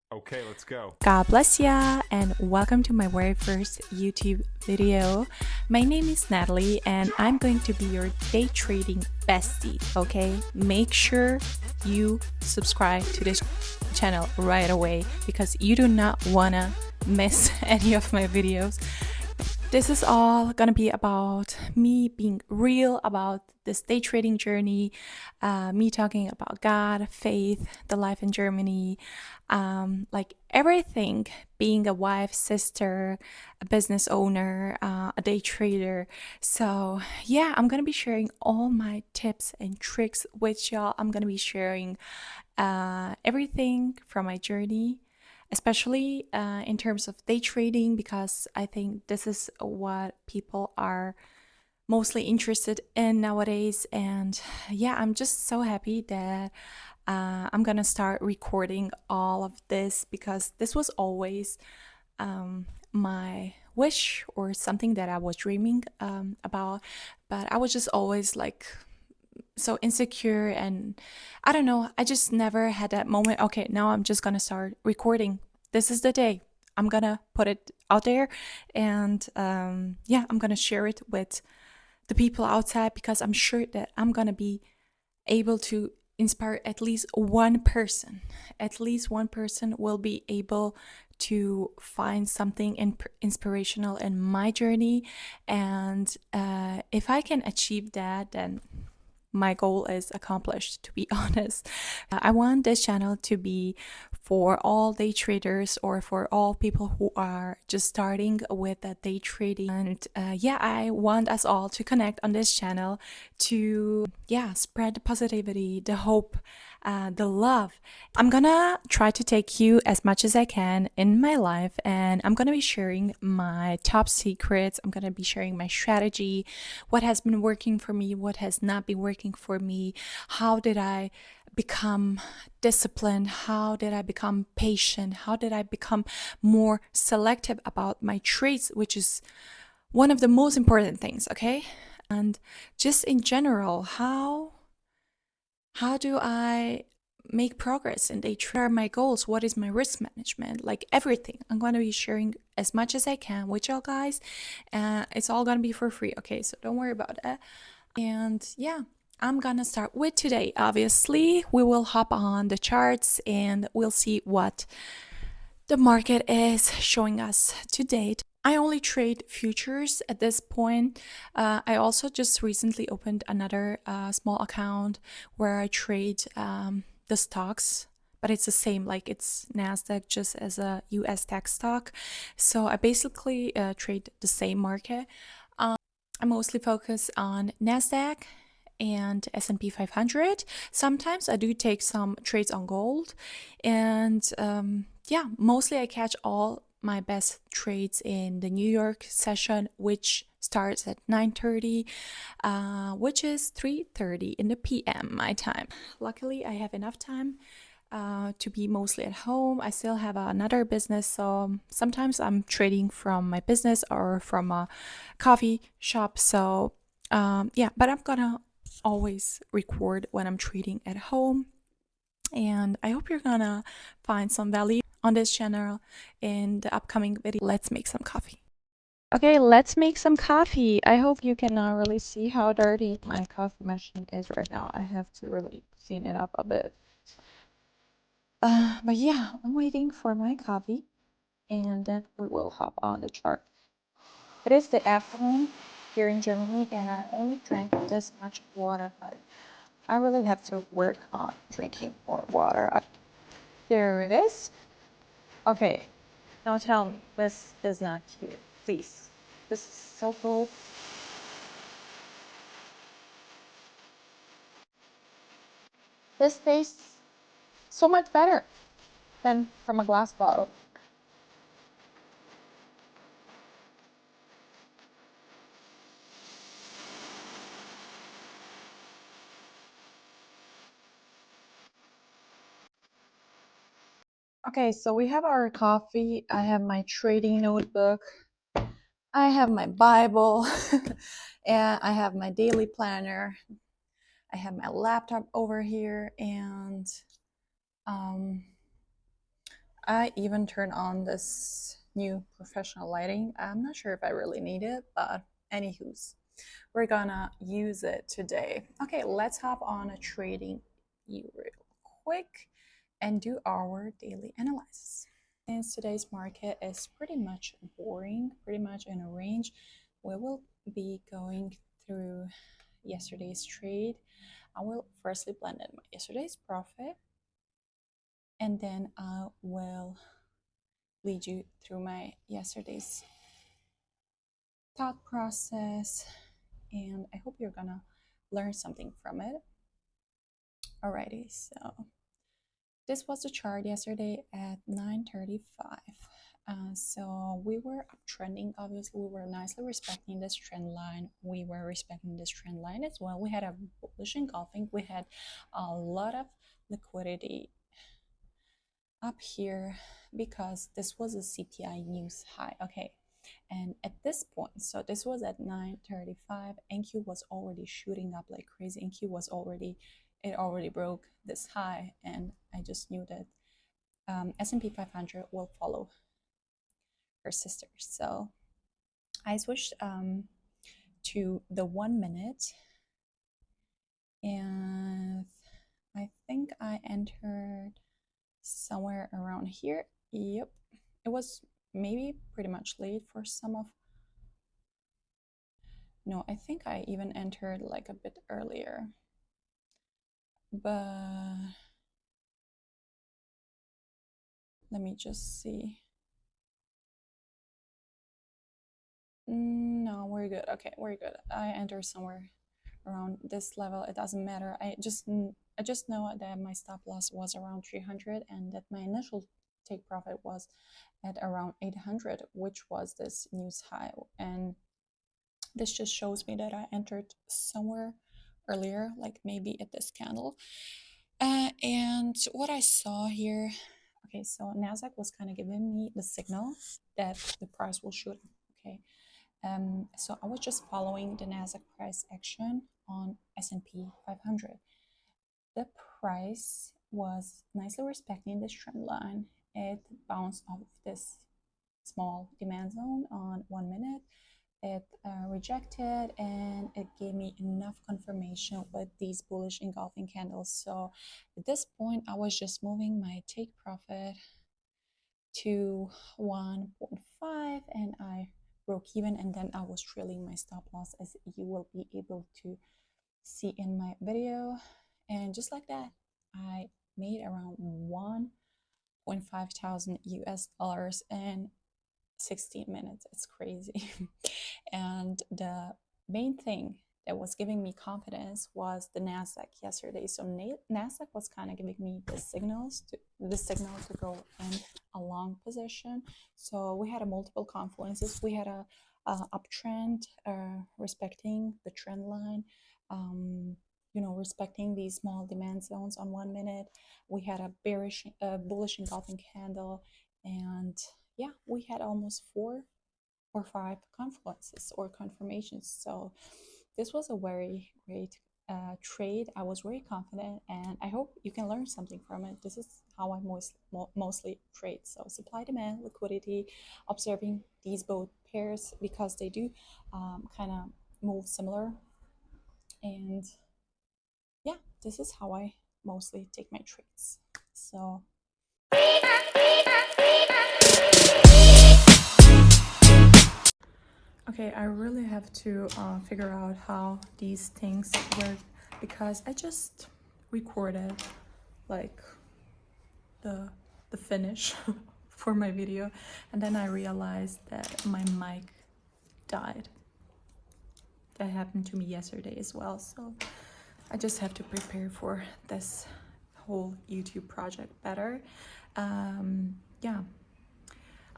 Okay, let's go. God bless ya, and welcome to my very first YouTube video. My name is Natalie, and I'm going to be your day trading bestie. Okay, make sure you subscribe to this channel right away because you do not wanna miss any of my videos. This is all gonna be about me being real about this day trading journey, me talking about God, faith, the life in Germany, like everything, being a wife, sister, a business owner, a day trader. So, yeah, I'm gonna be sharing all my tips and tricks with y'all. I'm gonna be sharing everything from my journey, especially in terms of day trading, because I think this is what people are mostly interested in nowadays. And yeah, I'm just so happy that I'm gonna start recording all of this because this was always my wish or something that I was dreaming about. But I was just always like so insecure, and I don't know, I just never had that moment. Okay, now I'm just gonna start recording. This is the day. I'm gonna put it out there, and yeah, I'm gonna share it with the people outside because I'm sure that I'm gonna be able to inspire at least one person. At least one person will be able to find something inspirational in my journey. And if I can achieve that, then my goal is accomplished, to be honest. I want this channel to be for all day traders or for all people who are just starting with that day trading. And yeah, I want us all to connect on this channel to, yeah, spread the positivity, the hope, the love. I'm gonna try to take you as much as I can in my life, and I'm gonna be sharing my top secrets. I'm gonna be sharing my strategy, what has been working for me, what has not been working for me, how did I become disciplined, how did I become patient, how did I become more selective about my traits, which is one of the most important things, okay? And just in general, how do I make progress in day trade? What are my goals? What is my risk management? Like everything. I'm going to be sharing as much as I can with y'all guys. It's all going to be for free. Okay, so don't worry about that. And yeah, I'm gonna start with today. Obviously, we will hop on the charts and we'll see what the market is showing us to date. I only trade futures at this point. I also just recently opened another small account where I trade the stocks, but it's the same, like it's NASDAQ just as a US tech stock. So I basically trade the same market. I mostly focus on NASDAQ and S&P 500. Sometimes I do take some trades on gold. And yeah, mostly I catch all my best trades in the New York session, which starts at 9:30, which is 3:30 in the PM my time. Luckily, I have enough time to be mostly at home. I still have another business, so sometimes I'm trading from my business or from a coffee shop. So yeah, but I'm gonna always record when I'm trading at home. And I hope you're gonna find some value on this channel in the upcoming video. Let's make some coffee. Okay, let's make some coffee. I hope you can really see how dirty my coffee machine is right now. I have to really clean it up a bit. But yeah, I'm waiting for my coffee and then we will hop on the chart. It is the afternoon here in Germany and I only drank this much water, but I really have to work on drinking more water. There it is. Okay, now tell me, this is not cute, please. This is so cool. This tastes so much better than from a glass bottle. Okay, so we have our coffee. I have my trading notebook. I have my Bible. And I have my daily planner. I have my laptop over here, and um, I even turned on this new professional lighting. I'm not sure if I really need it, but anywho's, we're gonna use it today. Okay, let's hop on a trading view real quick and do our daily analysis. Since today's market is pretty much boring, pretty much in a range, we will be going through yesterday's trade. I will firstly blend in my yesterday's profit, and then I will lead you through my yesterday's thought process, and I hope you're gonna learn something from it. Alrighty, so this was the chart yesterday at 9:35. So we were uptrending. Obviously, we were nicely respecting this trend line. We were respecting this trend line as well. We had a bullish engulfing. We had a lot of liquidity up here because this was a CPI news high. Okay, and at this point, so this was at 9:35, NQ was already shooting up like crazy. NQ was already, it already broke this high, and I just knew that S&P 500 will follow her sister. So I switched to the 1 minute, and I think I entered somewhere around here. Yep, it was maybe pretty much late for some of, no, I think I even entered like a bit earlier, but let me just see. No, we're good. Okay, we're good. I entered somewhere around this level. It doesn't matter. I just know that my stop loss was around 300 and that my initial take profit was at around 800, which was this news high. And this just shows me that I entered somewhere earlier, like maybe at this candle. And what I saw here, okay, so Nasdaq was kind of giving me the signal that the price will shoot. Okay, so I was just following the Nasdaq price action on S&P 500. The price was nicely respecting this trend line. It bounced off this small demand zone on 1 minute. It rejected, and it gave me enough confirmation with these bullish engulfing candles. So at this point, I was just moving my take profit to 1.5, and I broke even, and then I was trailing my stop loss, as you will be able to see in my video. And just like that, I made around 1.5 thousand US dollars in 16 minutes. It's crazy. And the main thing that was giving me confidence was the Nasdaq yesterday. So Nasdaq was kind of giving me the signal to go in a long position. So we had a multiple confluences. We had a uptrend, respecting the trend line, respecting these small demand zones on 1 minute. We had a bullish engulfing candle, and yeah, we had almost 4 or 5 confluences or confirmations. So this was a very great trade. I was very confident, and I hope you can learn something from it. This is how I mostly trade. So supply, demand, liquidity, observing these both pairs because they do kind of move similar. And yeah, this is how I mostly take my trades. So okay, I really have to figure out how these things work because I just recorded like the finish for my video, and then I realized that my mic died. That happened to me yesterday as well, so I just have to prepare for this whole YouTube project better. Yeah,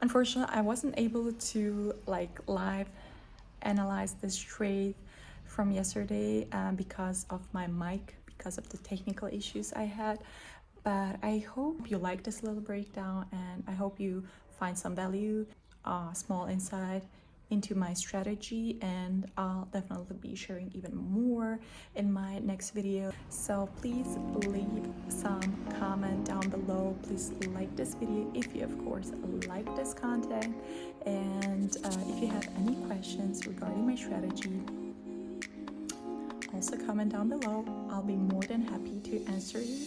unfortunately I wasn't able to like live analyze this trade from yesterday because of my mic, because of the technical issues I had. But I hope you like this little breakdown, and I hope you find some value, small insight, into my strategy, and I'll definitely be sharing even more in my next video. So please leave some comment down below. Please like this video if you of course like this content, and if you have any questions regarding my strategy, also comment down below. I'll be more than happy to answer you.